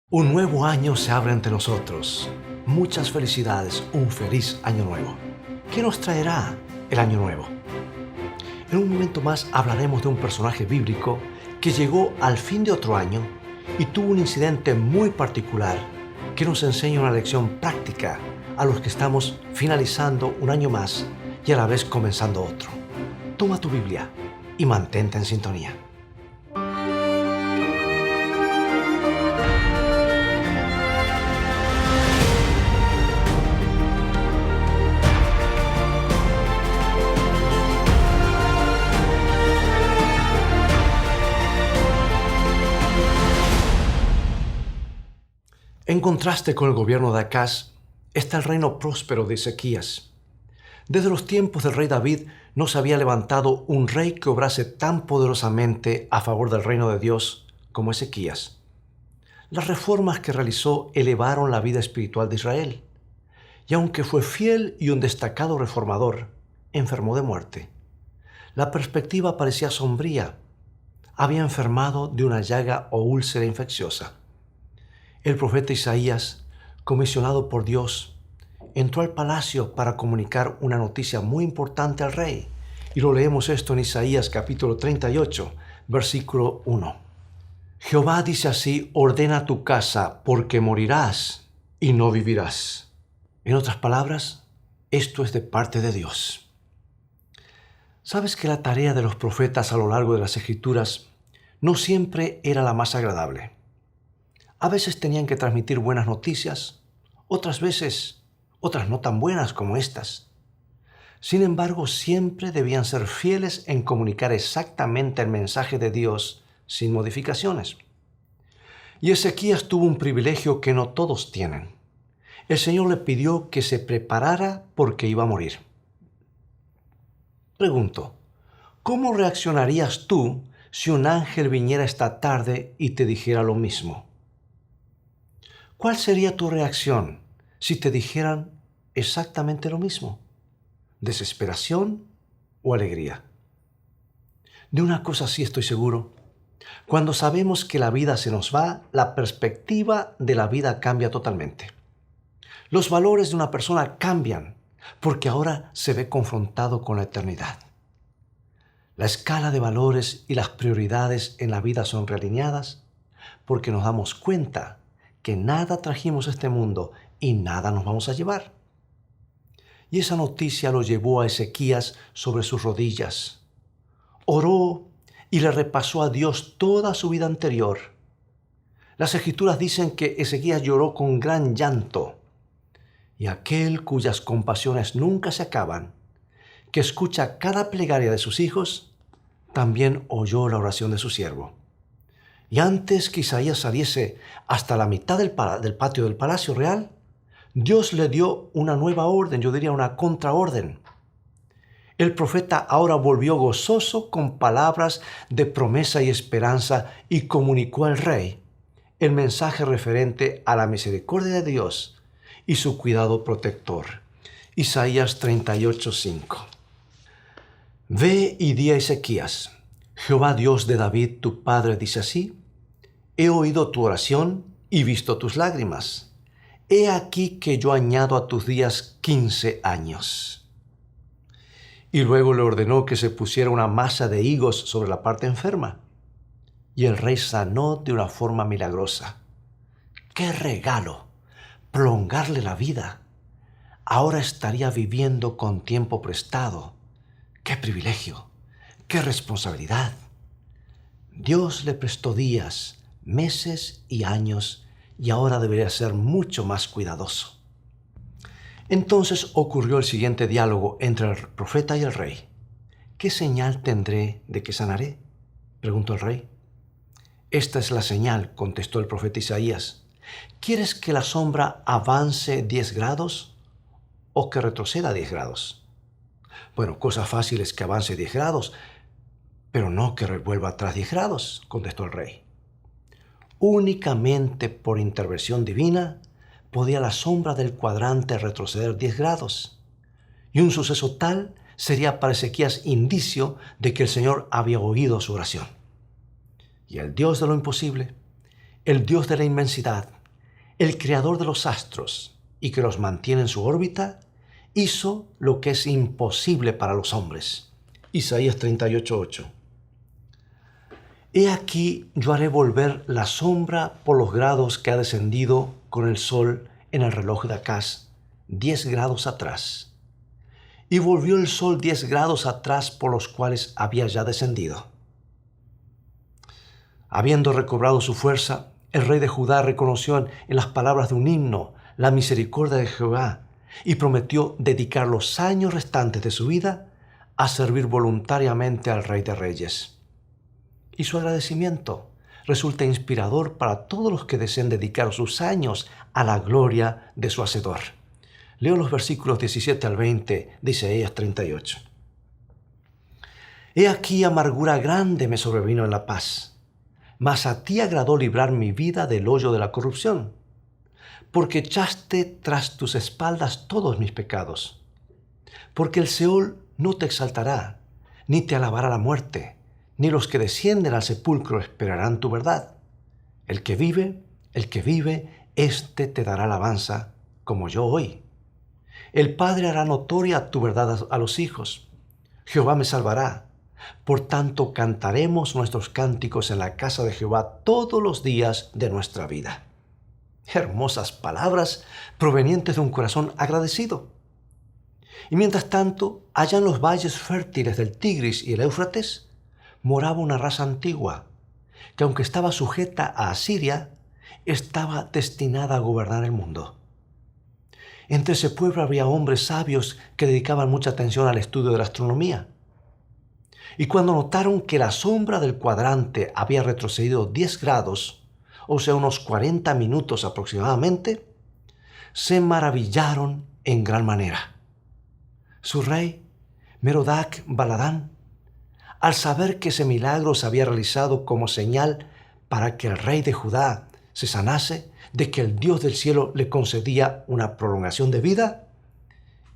Un nuevo año se abre ante nosotros. Muchas felicidades, un feliz año nuevo. ¿Qué nos traerá el año nuevo? En un momento más hablaremos de un personaje bíblico que llegó al fin de otro año y tuvo un incidente muy particular que nos enseña una lección práctica a los que estamos finalizando un año más y a la vez comenzando otro. Toma tu Biblia y mantente en sintonía. En contraste con el gobierno de Acaz, está el reino próspero de Ezequías. Desde los tiempos del rey David no se había levantado un rey que obrase tan poderosamente a favor del reino de Dios como Ezequías. Las reformas que realizó elevaron la vida espiritual de Israel. Y aunque fue fiel y un destacado reformador, enfermó de muerte. La perspectiva parecía sombría. Había enfermado de una llaga o úlcera infecciosa. El profeta Isaías, comisionado por Dios, entró al palacio para comunicar una noticia muy importante al rey. Y lo leemos esto en Isaías capítulo 38, versículo 1. Jehová dice así: ordena tu casa, porque morirás y no vivirás. En otras palabras, esto es de parte de Dios. ¿Sabes que la tarea de los profetas a lo largo de las Escrituras no siempre era la más agradable? A veces tenían que transmitir buenas noticias, otras veces otras no tan buenas como estas. Sin embargo, siempre debían ser fieles en comunicar exactamente el mensaje de Dios sin modificaciones. Y Ezequías tuvo un privilegio que no todos tienen. El Señor le pidió que se preparara porque iba a morir. Pregunto, ¿cómo reaccionarías tú si un ángel viniera esta tarde y te dijera lo mismo? ¿Cuál sería tu reacción si te dijeran exactamente lo mismo? ¿Desesperación o alegría? De una cosa sí estoy seguro. Cuando sabemos que la vida se nos va, la perspectiva de la vida cambia totalmente. Los valores de una persona cambian porque ahora se ve confrontado con la eternidad. La escala de valores y las prioridades en la vida son realineadas porque nos damos cuenta que nada trajimos a este mundo y nada nos vamos a llevar. Y esa noticia lo llevó a Ezequías sobre sus rodillas. Oró y le repasó a Dios toda su vida anterior. Las Escrituras dicen que Ezequías lloró con gran llanto. Y aquel cuyas compasiones nunca se acaban, que escucha cada plegaria de sus hijos, también oyó la oración de su siervo. Y antes que Isaías saliese hasta la mitad del patio del palacio real, Dios le dio una nueva orden, yo diría una contraorden. El profeta ahora volvió gozoso con palabras de promesa y esperanza y comunicó al rey el mensaje referente a la misericordia de Dios y su cuidado protector. Isaías 38:5. Ve y di a Ezequías: Jehová Dios de David, tu padre, dice así: he oído tu oración y visto tus lágrimas. He aquí que yo añado a tus días 15 años. Y luego le ordenó que se pusiera una masa de higos sobre la parte enferma. Y el rey sanó de una forma milagrosa. ¡Qué regalo! Prolongarle la vida. Ahora estaría viviendo con tiempo prestado. ¡Qué privilegio! ¡Qué responsabilidad! Dios le prestó días, meses y años, y ahora debería ser mucho más cuidadoso. Entonces ocurrió el siguiente diálogo entre el profeta y el rey. ¿Qué señal tendré de que sanaré?, preguntó el rey. Esta es la señal, contestó el profeta Isaías. ¿Quieres que la sombra avance 10 grados o que retroceda 10 grados? Bueno, cosa fácil es que avance 10 grados, pero no que revuelva atrás 10 grados, contestó el rey. Únicamente por intervención divina podía la sombra del cuadrante retroceder 10 grados. Y un suceso tal sería para Ezequías indicio de que el Señor había oído su oración. Y el Dios de lo imposible, el Dios de la inmensidad, el creador de los astros y que los mantiene en su órbita, hizo lo que es imposible para los hombres. Isaías 38:8. He aquí yo haré volver la sombra por los grados que ha descendido con el sol en el reloj de Acaz, 10 grados atrás. Y volvió el sol 10 grados atrás por los cuales había ya descendido. Habiendo recobrado su fuerza, el rey de Judá reconoció en las palabras de un himno la misericordia de Jehová y prometió dedicar los años restantes de su vida a servir voluntariamente al Rey de Reyes. Y su agradecimiento resulta inspirador para todos los que deseen dedicar sus años a la gloria de su Hacedor. Leo los versículos 17 al 20 de Isaías 38. He aquí amargura grande me sobrevino en la paz, mas a ti agradó librar mi vida del hoyo de la corrupción, porque echaste tras tus espaldas todos mis pecados. Porque el Seol no te exaltará, ni te alabará la muerte, ni los que descienden al sepulcro esperarán tu verdad. El que vive, éste te dará alabanza, como yo hoy. El Padre hará notoria tu verdad a los hijos. Jehová me salvará. Por tanto, cantaremos nuestros cánticos en la casa de Jehová todos los días de nuestra vida. Hermosas palabras provenientes de un corazón agradecido. Y mientras tanto, allá en los valles fértiles del Tigris y el Éufrates, moraba una raza antigua, que aunque estaba sujeta a Asiria, estaba destinada a gobernar el mundo. Entre ese pueblo había hombres sabios que dedicaban mucha atención al estudio de la astronomía. Y cuando notaron que la sombra del cuadrante había retrocedido 10 grados, o sea, unos 40 minutos aproximadamente, se maravillaron en gran manera. Su rey, Merodach Baladán, al saber que ese milagro se había realizado como señal para que el rey de Judá se sanase, de que el Dios del cielo le concedía una prolongación de vida,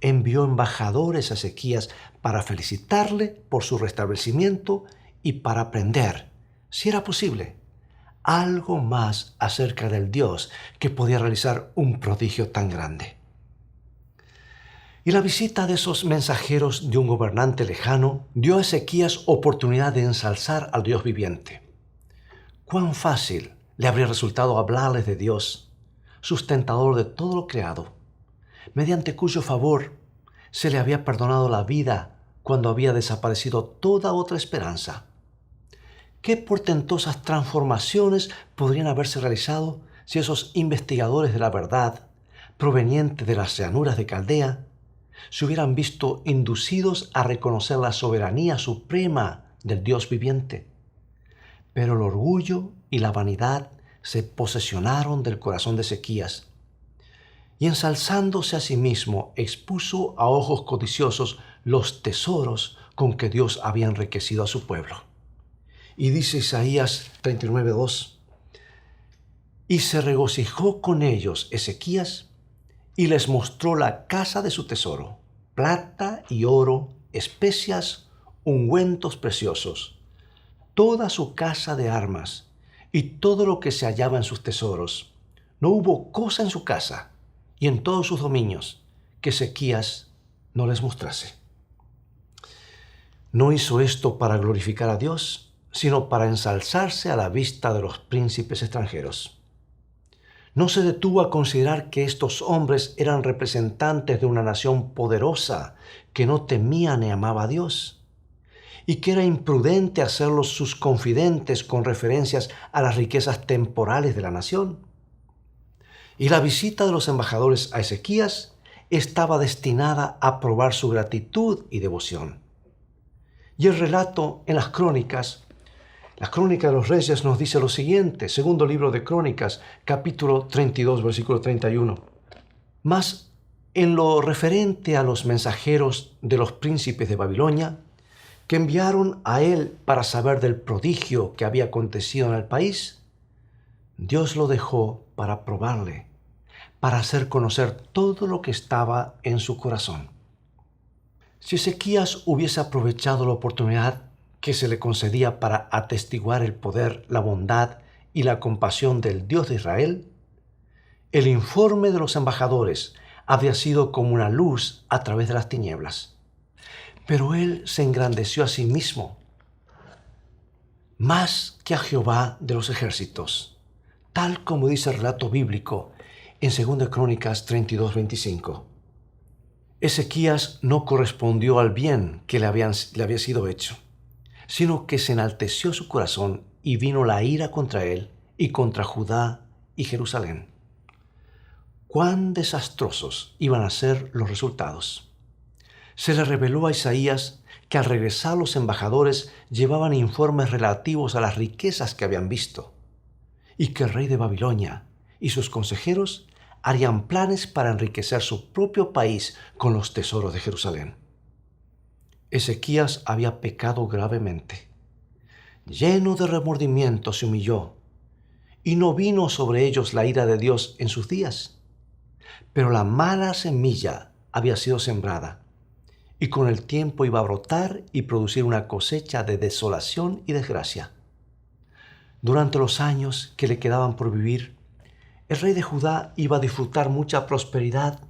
envió embajadores a Ezequías para felicitarle por su restablecimiento y para aprender, si era posible, algo más acerca del Dios que podía realizar un prodigio tan grande. Y la visita de esos mensajeros de un gobernante lejano dio a Ezequías oportunidad de ensalzar al Dios viviente. Cuán fácil le habría resultado hablarles de Dios, sustentador de todo lo creado, mediante cuyo favor se le había perdonado la vida cuando había desaparecido toda otra esperanza. ¿Qué portentosas transformaciones podrían haberse realizado si esos investigadores de la verdad, provenientes de las llanuras de Caldea, se hubieran visto inducidos a reconocer la soberanía suprema del Dios viviente? Pero el orgullo y la vanidad se posesionaron del corazón de Ezequías, y ensalzándose a sí mismo, expuso a ojos codiciosos los tesoros con que Dios había enriquecido a su pueblo. Y dice Isaías 39:2, y se regocijó con ellos Ezequías, y les mostró la casa de su tesoro, plata y oro, especias, ungüentos preciosos, toda su casa de armas, y todo lo que se hallaba en sus tesoros. No hubo cosa en su casa y en todos sus dominios que Ezequías no les mostrase. No hizo esto para glorificar a Dios, sino para ensalzarse a la vista de los príncipes extranjeros. No se detuvo a considerar que estos hombres eran representantes de una nación poderosa que no temía ni amaba a Dios, y que era imprudente hacerlos sus confidentes con referencias a las riquezas temporales de la nación. Y la visita de los embajadores a Ezequías estaba destinada a probar su gratitud y devoción. Y el relato en las crónicas de los Reyes nos dice lo siguiente, segundo libro de Crónicas, capítulo 32, versículo 31. Mas en lo referente a los mensajeros de los príncipes de Babilonia, que enviaron a él para saber del prodigio que había acontecido en el país, Dios lo dejó para probarle, para hacer conocer todo lo que estaba en su corazón. Si Ezequías hubiese aprovechado la oportunidad que se le concedía para atestiguar el poder, la bondad y la compasión del Dios de Israel, El informe de los embajadores había sido como una luz a través de las tinieblas. Pero él se engrandeció a sí mismo, más que a Jehová de los ejércitos, tal como dice el relato bíblico en 2 Crónicas 32:25. Ezequías no correspondió al bien que le había sido hecho, sino que se enalteció su corazón y vino la ira contra él y contra Judá y Jerusalén. Cuán desastrosos iban a ser los resultados. Se le reveló a Isaías que al regresar los embajadores llevaban informes relativos a las riquezas que habían visto, y que el rey de Babilonia y sus consejeros harían planes para enriquecer su propio país con los tesoros de Jerusalén. Ezequías había pecado gravemente. Lleno de remordimiento se humilló, y no vino sobre ellos la ira de Dios en sus días. Pero la mala semilla había sido sembrada, y con el tiempo iba a brotar y producir una cosecha de desolación y desgracia. Durante los años que le quedaban por vivir, el rey de Judá iba a disfrutar mucha prosperidad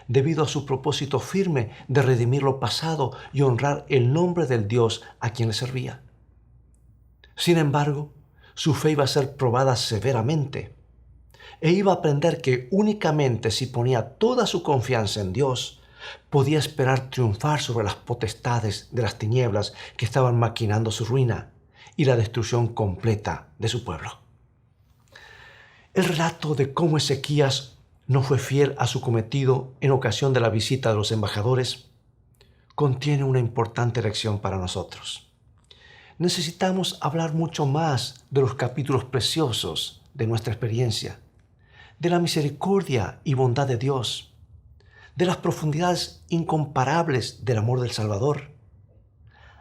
debido a su propósito firme de redimir lo pasado y honrar el nombre del Dios a quien le servía. Sin embargo, su fe iba a ser probada severamente, e iba a aprender que únicamente si ponía toda su confianza en Dios, podía esperar triunfar sobre las potestades de las tinieblas que estaban maquinando su ruina y la destrucción completa de su pueblo. El relato de cómo Ezequías no fue fiel a su cometido en ocasión de la visita de los embajadores contiene una importante lección para nosotros. Necesitamos hablar mucho más de los capítulos preciosos de nuestra experiencia, de la misericordia y bondad de Dios, de las profundidades incomparables del amor del Salvador.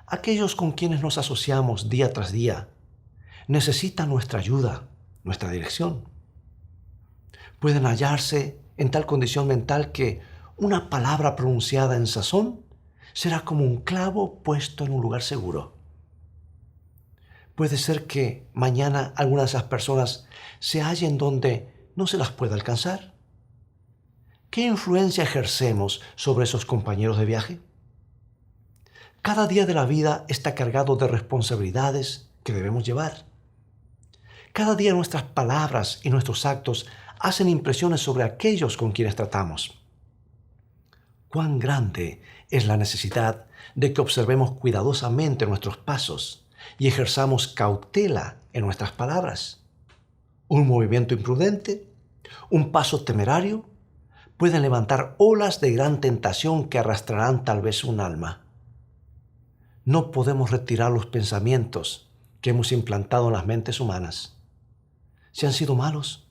Aquellos con quienes nos asociamos día tras día necesitan nuestra ayuda, nuestra dirección. Pueden hallarse en tal condición mental que una palabra pronunciada en sazón será como un clavo puesto en un lugar seguro. Puede ser que mañana algunas de esas personas se hallen donde no se las pueda alcanzar. ¿Qué influencia ejercemos sobre esos compañeros de viaje? Cada día de la vida está cargado de responsabilidades que debemos llevar. Cada día nuestras palabras y nuestros actos hacen impresiones sobre aquellos con quienes tratamos. Cuán grande es la necesidad de que observemos cuidadosamente nuestros pasos y ejerzamos cautela en nuestras palabras. Un movimiento imprudente, un paso temerario, pueden levantar olas de gran tentación que arrastrarán tal vez un alma. No podemos retirar los pensamientos que hemos implantado en las mentes humanas. Si han sido malos,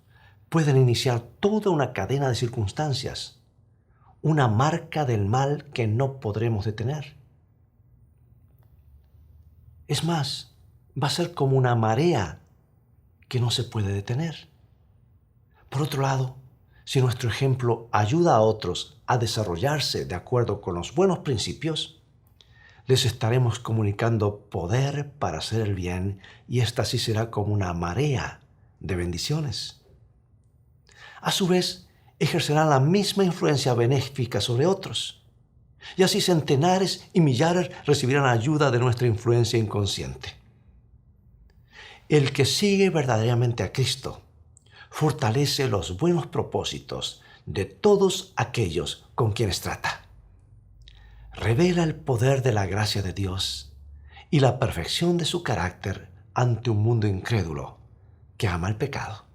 pueden iniciar toda una cadena de circunstancias, una marca del mal que no podremos detener. Es más, va a ser como una marea que no se puede detener. Por otro lado, si nuestro ejemplo ayuda a otros a desarrollarse de acuerdo con los buenos principios, les estaremos comunicando poder para hacer el bien, y esta sí será como una marea de bendiciones. A su vez, ejercerán la misma influencia benéfica sobre otros, y así centenares y millares recibirán ayuda de nuestra influencia inconsciente. El que sigue verdaderamente a Cristo fortalece los buenos propósitos de todos aquellos con quienes trata. Revela el poder de la gracia de Dios y la perfección de su carácter ante un mundo incrédulo que ama el pecado.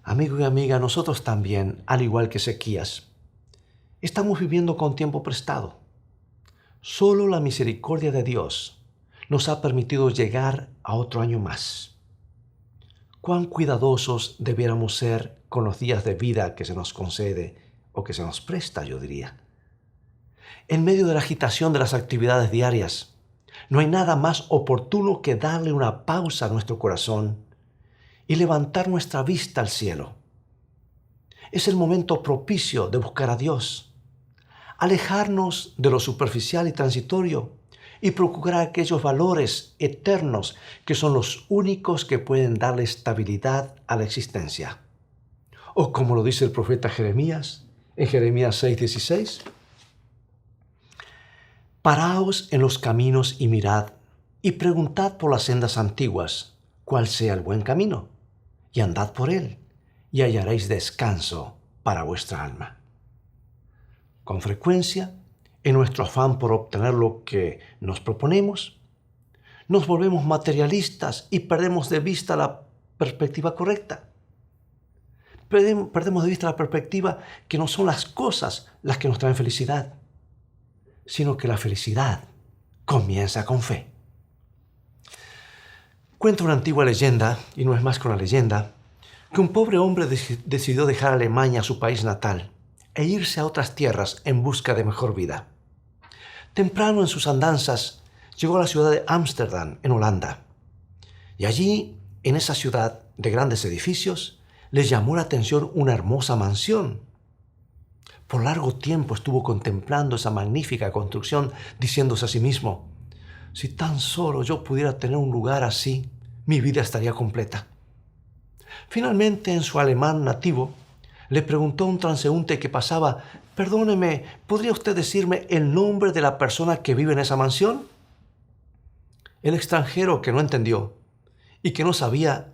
Amigo y amiga, nosotros también, al igual que Ezequías, estamos viviendo con tiempo prestado. Solo la misericordia de Dios nos ha permitido llegar a otro año más. Cuán cuidadosos debiéramos ser con los días de vida que se nos concede o que se nos presta, yo diría. En medio de la agitación de las actividades diarias, no hay nada más oportuno que darle una pausa a nuestro corazón y levantar nuestra vista al cielo. Es el momento propicio de buscar a Dios, alejarnos de lo superficial y transitorio y procurar aquellos valores eternos que son los únicos que pueden darle estabilidad a la existencia. O como lo dice el profeta Jeremías, en Jeremías 6:16, paraos en los caminos y mirad, y preguntad por las sendas antiguas, cuál sea el buen camino, y andad por él, y hallaréis descanso para vuestra alma. Con frecuencia, en nuestro afán por obtener lo que nos proponemos, nos volvemos materialistas y perdemos de vista la perspectiva correcta. Perdemos de vista la perspectiva que no son las cosas las que nos traen felicidad, sino que la felicidad comienza con fe. Cuenta una antigua leyenda, y no es más que una leyenda, que un pobre hombre decidió dejar Alemania, su país natal, e irse a otras tierras en busca de mejor vida. Temprano en sus andanzas llegó a la ciudad de Ámsterdam, en Holanda, y allí, en esa ciudad de grandes edificios, les llamó la atención una hermosa mansión. Por largo tiempo estuvo contemplando esa magnífica construcción, diciéndose a sí mismo, si tan solo yo pudiera tener un lugar así, mi vida estaría completa. Finalmente, en su alemán nativo, le preguntó a un transeúnte que pasaba, perdóneme, ¿podría usted decirme el nombre de la persona que vive en esa mansión? El extranjero, que no entendió y que no sabía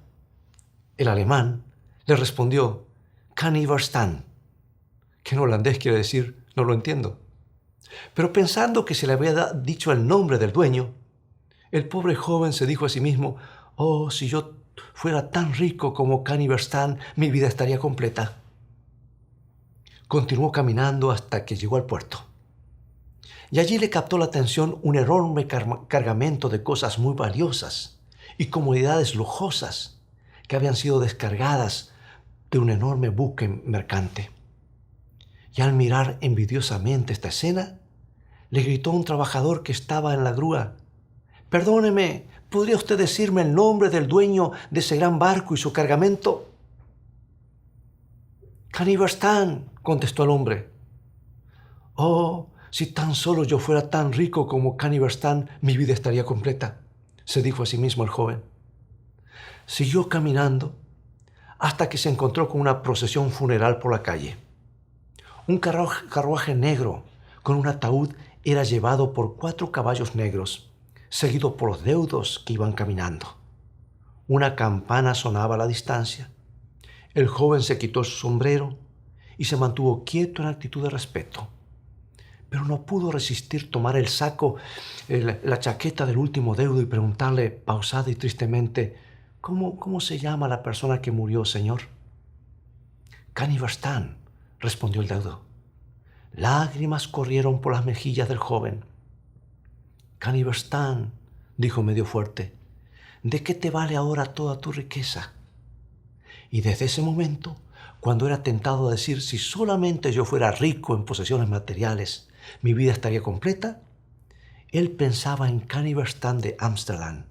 el alemán, le respondió, kan niet verstaan, que en holandés quiere decir, no lo entiendo. Pero pensando que se le había dicho el nombre del dueño, el pobre joven se dijo a sí mismo, oh, si yo fuera tan rico como kan niet verstaan, mi vida estaría completa. Continuó caminando hasta que llegó al puerto. Y allí le captó la atención un enorme cargamento de cosas muy valiosas y comodidades lujosas que habían sido descargadas de un enorme buque mercante. Y al mirar envidiosamente esta escena, le gritó a un trabajador que estaba en la grúa, perdóneme, ¿podría usted decirme el nombre del dueño de ese gran barco y su cargamento? Kan niet verstaan, contestó el hombre. Oh, si tan solo yo fuera tan rico como kan niet verstaan, mi vida estaría completa, se dijo a sí mismo el joven. Siguió caminando hasta que se encontró con una procesión funeral por la calle. Un carruaje negro con un ataúd era llevado por 4 caballos negros, seguido por los deudos que iban caminando. Una campana sonaba a la distancia. El joven se quitó su sombrero y se mantuvo quieto en actitud de respeto. Pero no pudo resistir tomar el saco, la chaqueta del último deudo y preguntarle pausada y tristemente, ¿Cómo se llama la persona que murió, señor? Kan niet verstaan, respondió el deudo. Lágrimas corrieron por las mejillas del joven. Kan niet verstaan, dijo medio fuerte, ¿de qué te vale ahora toda tu riqueza? Y desde ese momento, cuando era tentado a decir si solamente yo fuera rico en posesiones materiales, mi vida estaría completa, él pensaba en Kan niet verstaan de Ámsterdam,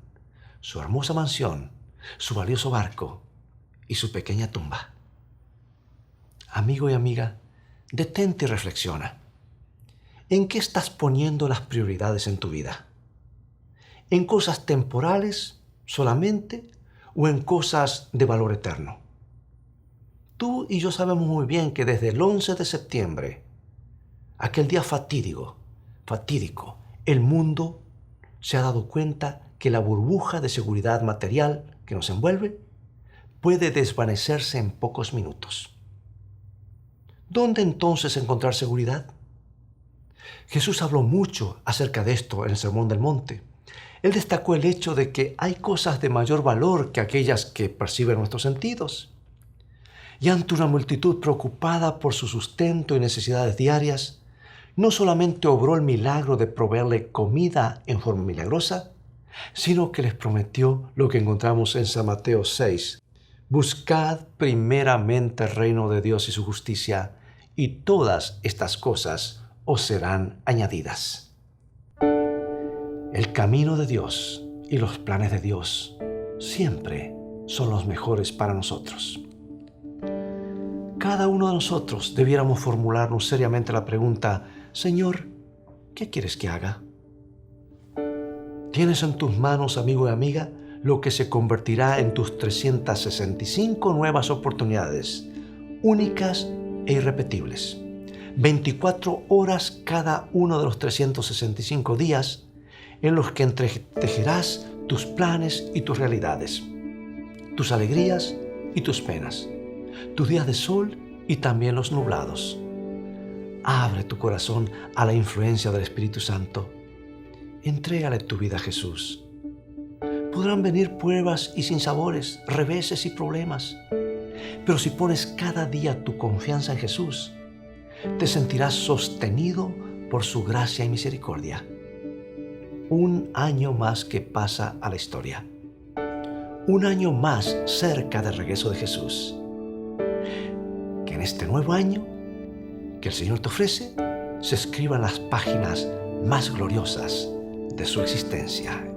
su hermosa mansión, su valioso barco y su pequeña tumba. Amigo y amiga, detente y reflexiona. ¿En qué estás poniendo las prioridades en tu vida? ¿En cosas temporales solamente o en cosas de valor eterno? Tú y yo sabemos muy bien que desde el 11 de septiembre, aquel día fatídico, el mundo se ha dado cuenta que la burbuja de seguridad material que nos envuelve puede desvanecerse en pocos minutos. ¿Dónde entonces encontrar seguridad? Jesús habló mucho acerca de esto en el Sermón del Monte. Él destacó el hecho de que hay cosas de mayor valor que aquellas que perciben nuestros sentidos. Y ante una multitud preocupada por su sustento y necesidades diarias, no solamente obró el milagro de proveerle comida en forma milagrosa, sino que les prometió lo que encontramos en San Mateo 6. Buscad primeramente el reino de Dios y su justicia, y todas estas cosas os serán añadidas. El camino de Dios y los planes de Dios siempre son los mejores para nosotros. Cada uno de nosotros debiéramos formularnos seriamente la pregunta, Señor, ¿qué quieres que haga? Tienes en tus manos, amigo y amiga, lo que se convertirá en tus 365 nuevas oportunidades, únicas e irrepetibles. 24 horas cada uno de los 365 días en los que entretejerás tus planes y tus realidades, tus alegrías y tus penas, tus días de sol y también los nublados. Abre tu corazón a la influencia del Espíritu Santo. Entrégale tu vida a Jesús. Podrán venir pruebas y sinsabores, reveses y problemas, pero si pones cada día tu confianza en Jesús, te sentirás sostenido por su gracia y misericordia. Un año más que pasa a la historia. Un año más cerca del regreso de Jesús. Que en este nuevo año que el Señor te ofrece se escriban las páginas más gloriosas de su existencia.